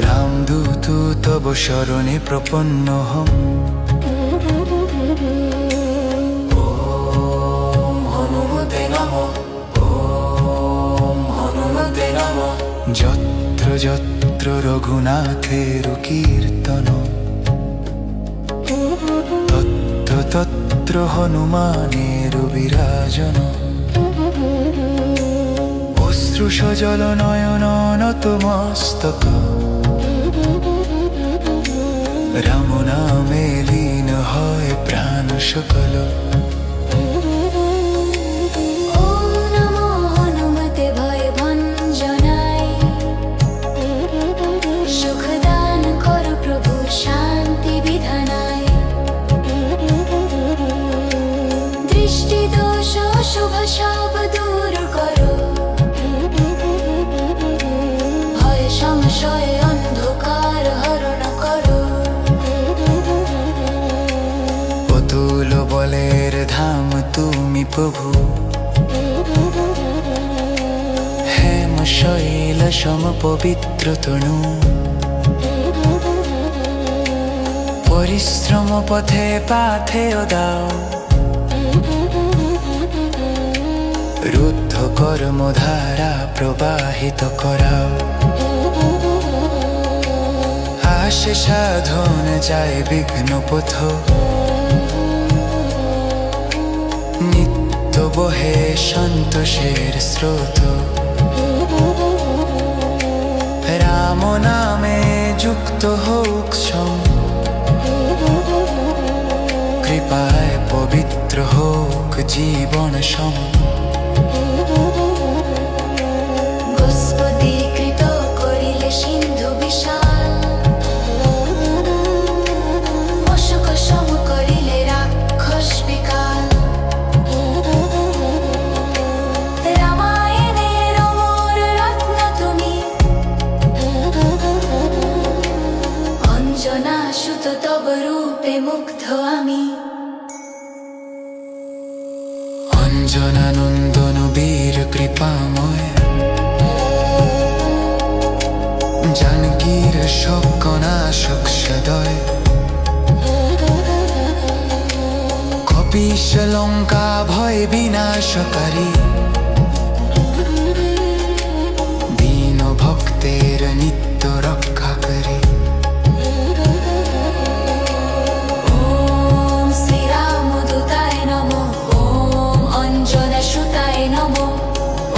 রামদূত তব শরণে প্রপন্নহম। ওম হনুমতে নমঃ, ওম হনুমতে নমঃ। যত্র যত্র রঘুনাথের কীর্তন, তত্র তত্র হনুমানের বিরাজন। অশ্রু সজল নয়ন নত মস্তক, রাম নামে লীন হয় প্রাণ সকল। ওম নমো হনুমতে ভয় ভঞ্জনায়, সুখ দান করো প্রভু শান্তি বিধানায়। দৃষ্টি দোষ শুভ সব দূর করো, ভয় সংশয় অন্ধকার হরণ করো। অতুল বলের ধাম তুমি প্রভু, হেম শৈল সম পবিত্র তনু। পরিশ্রম পথে পাথেয় দাও, রুদ্ধ কর্মধারা প্রবাহিত করাও। আসে সাধন যায় বিঘ্ন পথ, নিত্য বহে সন্তোষের স্রোত। রাম নামে যুক্ত হোক সম, কৃপায় পবিত্র হোক জীবন সম। গোস্পদীকৃত করিলে সিন্ধু বিশাল, মশক সম করিলে রাক্ষস বিকাল। রামায়ণের অমর রত্ন তুমি, অঞ্জনা সুত তব রূপে মুগ্ধ আমি। অঞ্জনানন্দন বীর কৃপাময়, জানকীর শোকনাশক সদয়। কপিশ লঙ্কা ভয় বিনাশকারী, দীন ভক্তের নিত্য রক্ষাকারী। ওম শ্রীরামদূতায় নমঃ, ওম অঞ্জনা সুতায় নমঃ,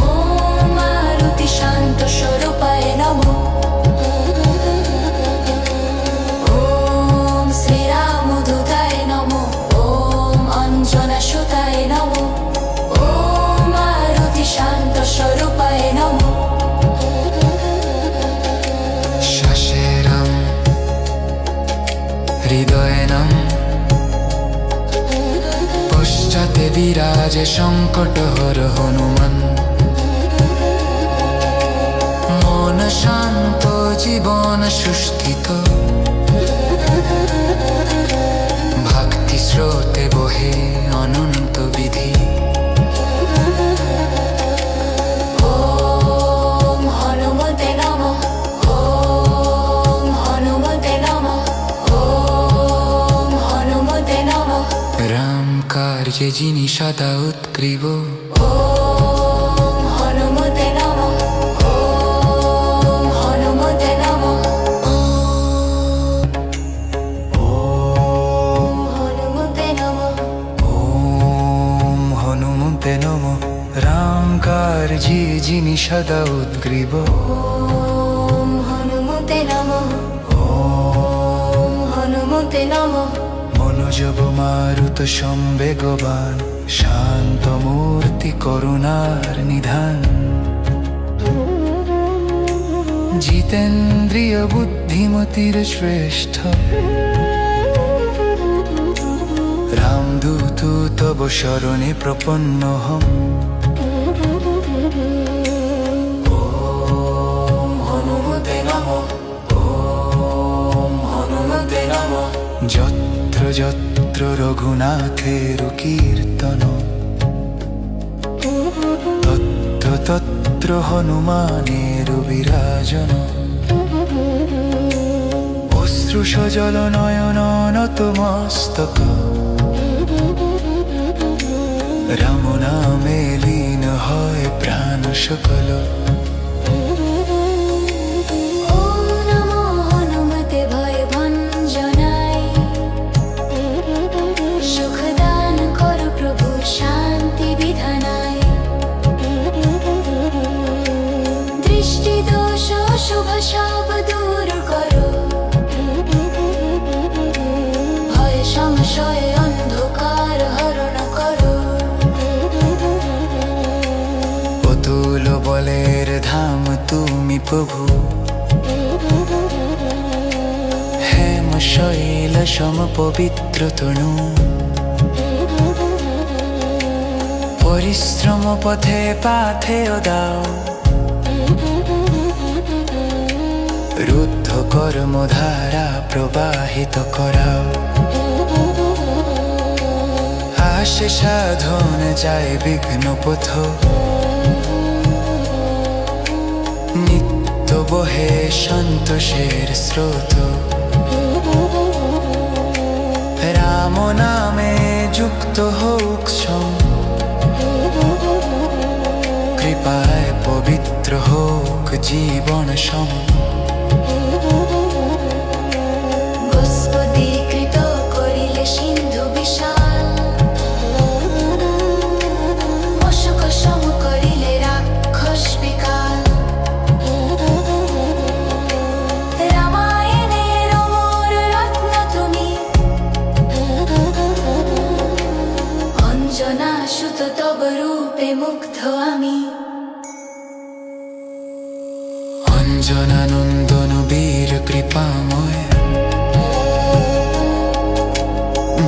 ওম মারুতি শান্ত স্বরূপায় নমঃ। ওম শ্রীরামদূতায় নমঃ, ওম অঞ্জনা সুতায় নমঃ, ওম মারুতি শান্ত স্বরূপায় নমঃ। শ্বাসে রাম, হৃদয়ে নাম, পশ্চাতে বিরাজে সংকট হর হনুমান। মন শান্ত জীবন সুস্থিত, ভক্তি স্রোতে বহে অনন্ত বিধি। ওম হনুমতে নমঃ, ওম হনুমতে নমঃ, ওম হনুমতে নমঃ। রাম কার্যে যিনি সদা উৎগ্রীব, ওম হনুমতে নমঃ, ওম হনুমতে নমঃ। ওম হনুমতে নমঃ, ওম হনুমতে নমঃ। রাম কার্যে যিনি সদা উৎগ্রীব, ওম হনুমতে নমঃ, ওম হনুমতে নমঃ। মনোজব মারুত সম্বেগবান, শান্ত মূর্তি করুণার নিধান। জিতেন্দ্রিয় বুদ্ধিমতির শ্রেষ্ঠ, রামদূত তব শরণে প্রপন্নহম। নমঃ। যত্র যত্র রঘুনাথের কীর্তন, তত্র তত্র হনুমানের বিরাজন। অশ্রুসজল নয়ন নত মস্তক, রাম নামে লীন হয় প্রাণ সকল। ওম নমো হনুমতে ভয় ভঞ্জনায়, সুখ দান করো প্রভু শান্তি বিধানায়। দৃষ্টি দোষ শুভ সব দূর করো, ভয় সংশয় অন্ধকার হরণ করো। অতুল বলের ধাম তুমি প্রভু, হেম শৈল সম পবিত্র তনু। পরিশ্রম পথে পাথেয় দাও, রুদ্ধ কর্মধারা প্রবাহিত করাও। আসে সাধন যায় বিঘ্ন পথ, নিত্য বহে সন্তোষের স্রোত। রাম নামে যুক্ত হোক সম, কৃপায় পবিত্র হোক জীবন সম। গোস্পদীকৃত করিলে সিন্ধু বিশাল, অশোক সম করিলে রাক্ষস বিকাল। রামায়ণের অমর রত্ন তুমি, অঞ্জনা সুত তব রূপে মুগ্ধ আমি। অঞ্জনানন্দন বীর কৃপাময়,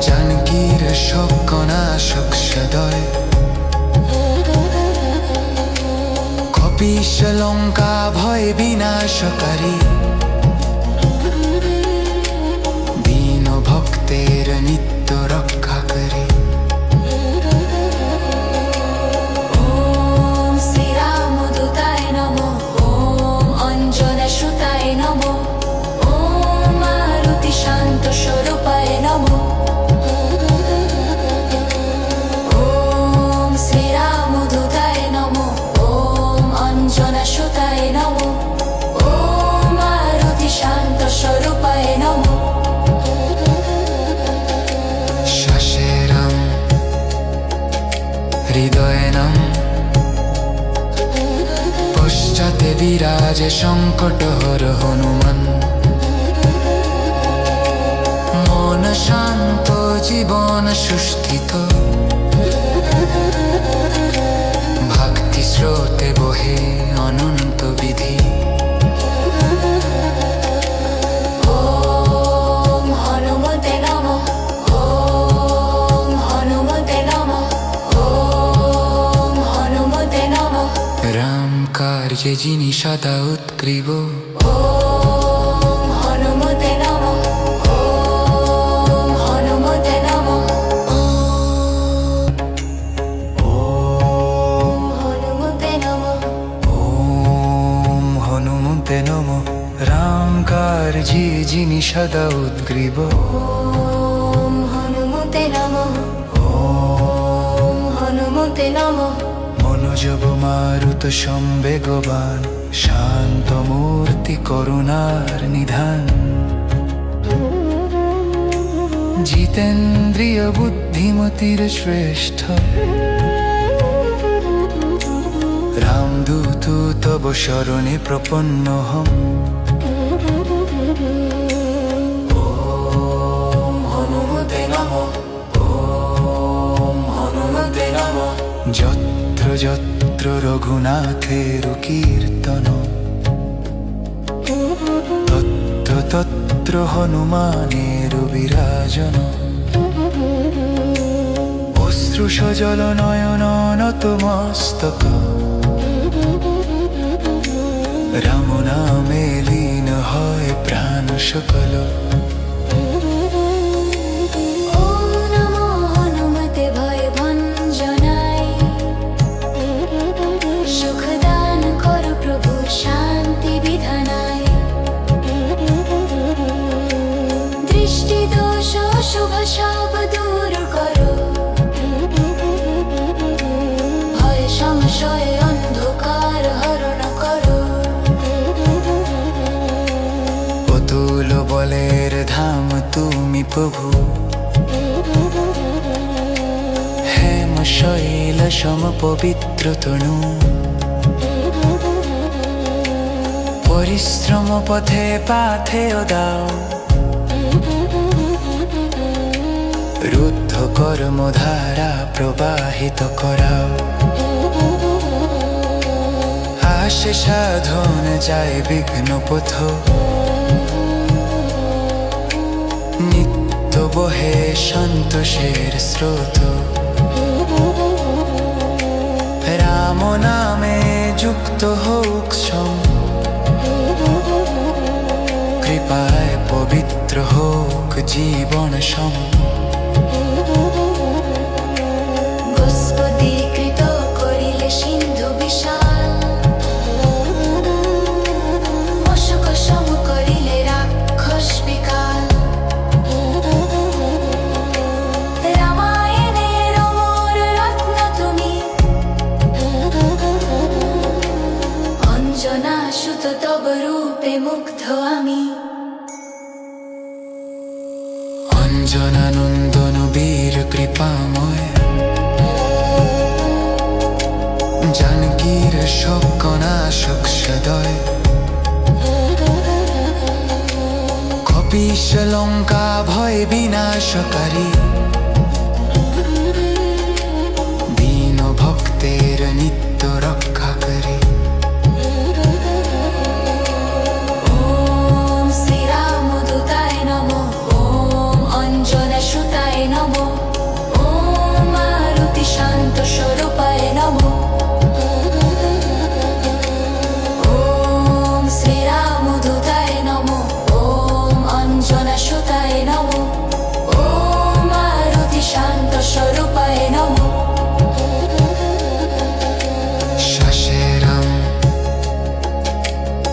জানকীর শোকনাশক সদয়। কপিশ লঙ্কা ভয় বিনাশকারী, দীন ভক্তের নিত্য রক্ষাকারী। ওম শ্রীরামদূতায় নমঃ, ওম অঞ্জনা সুতায় নমঃ, ওম মারুতি শান্ত স্বরূপায় নমঃ। ওম শ্রীরামদূতায় নমঃ, ওম অঞ্জনা সুতায় নমঃ, ওম মারুতি শান্ত স্বরূপায় নমঃ। শ্বাসে রাম, হৃদয়ে নাম, পশ্চাতে বিরাজে সংকটহর হনুমান। মন শান্ত জীবন সুস্থিত, ভক্তি স্রোতে বহে অনন্ত বিধি। ওম হনুমতে নমঃ, ওম হনুমতে নমঃ, ওম হনুমতে নমঃ। রাম কার্যে যিনি সদা উৎগ্রীব, ওম হনুমতে নমঃ, ওম হনুমতে নমঃ। ওম হনুমতে নমঃ, ওম হনুমতে নমঃ। রাম কার্যে যিনি সদা উৎগ্রীব, ওম হনুমতে নমঃ, ওম হনুমতে নমঃ। মনোজব মারুত সম্বেগবান, শান্ত মূর্তি করুণার নিধান। জিতেন্দ্রিয় বুদ্ধিমতির শ্রেষ্ঠ, রামদূত তব শরণে প্রপন্নহম। ওম হনুমতে নমঃ, ওম হনুমতে নমঃ। যত্র যত্র রঘুনাথের কীর্তন, তত্র তত্র হনুমানের বিরাজন। অশ্রুসজল নয়ন নত মস্তক, রাম নামে লীন হয় প্রাণ সকল। প্রভু হেম শৈল সম পবিত্র তনু পরিশ্রম পথে পাথেয় দাও রুদ্ধ কর্মধারা প্রবাহিত করাও আসে সাধন যায় বিঘ্ন পথ নিত্য বহে সন্তোষের স্রোত রাম নামে যুক্ত হোক সম কৃপায় পবিত্র হোক জীবন সম গোস্পদীকৃত করিলে সিন্ধু বিশাল মশক সম করিলে রাক্ষস বিকাল রামায়ণের অমর রত্ন তুমি অঞ্জনা সুত তব রূপে মুগ্ধ আমি অঞ্জনানন্দন বীর কৃপাময় জানকীর শোকনাশক সদয় কপিশ লঙ্কা ভয় বিনাশকারী দীন ভক্তের নিত্য রক্ষাকারী ওম শ্রীরামদূতায় নমঃ ওম অঞ্জনসুতায় নমঃ ওম মারুতি শান্ত স্বরূপায় নমঃ ওম শ্রীরামদূতায় নমঃ ওম অঞ্জনসুতায় নমঃ ওম মারুতি শান্ত স্বরূপায় নমঃ শশেরাম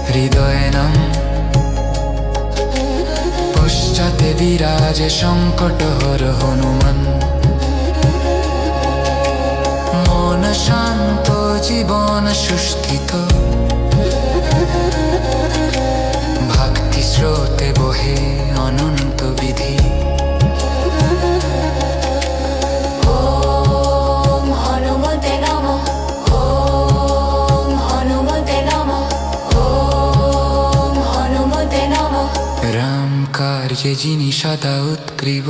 হৃদয়নাম পশ্চাতে বিরাজে সংকটহর হনুমান মন শান্ত জীবন সুস্থিত ভক্তি স্রোতে বহে অনন্ত বিধি ওম হনুমতে নমঃ ওম হনুমতে নমঃ ওম হনুমতে নমঃ রাম কার্যে যিনি সদা উৎগ্রীব